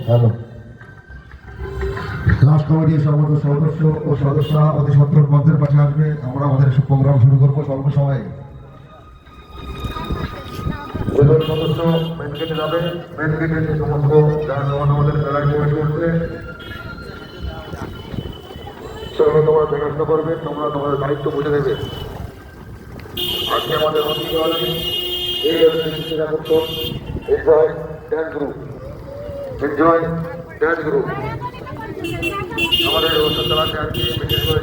Hello class কমিটির সমস্ত সদস্য ও সদস্যরা অতি সত্তর মঞ্চের পাশে আসবে। আমরা আমাদের প্রোগ্রাম শুরু করবো স্বল্প সময়ে। সদস্য মেন গেটে যাবে। মেন গেটে যে সমস্ত যারা আমাদের খেলায় প্রবেশ করছে সেগুলো তোমরা দেখাশোনা করবে, তোমরা তোমাদের দায়িত্ব বুঝে দেবে। আজকে আমাদের অতিথি এই enjoy dance group, enjoy dance group আমাদের অনুষ্ঠান চালাতে আজকে বিশেষ করে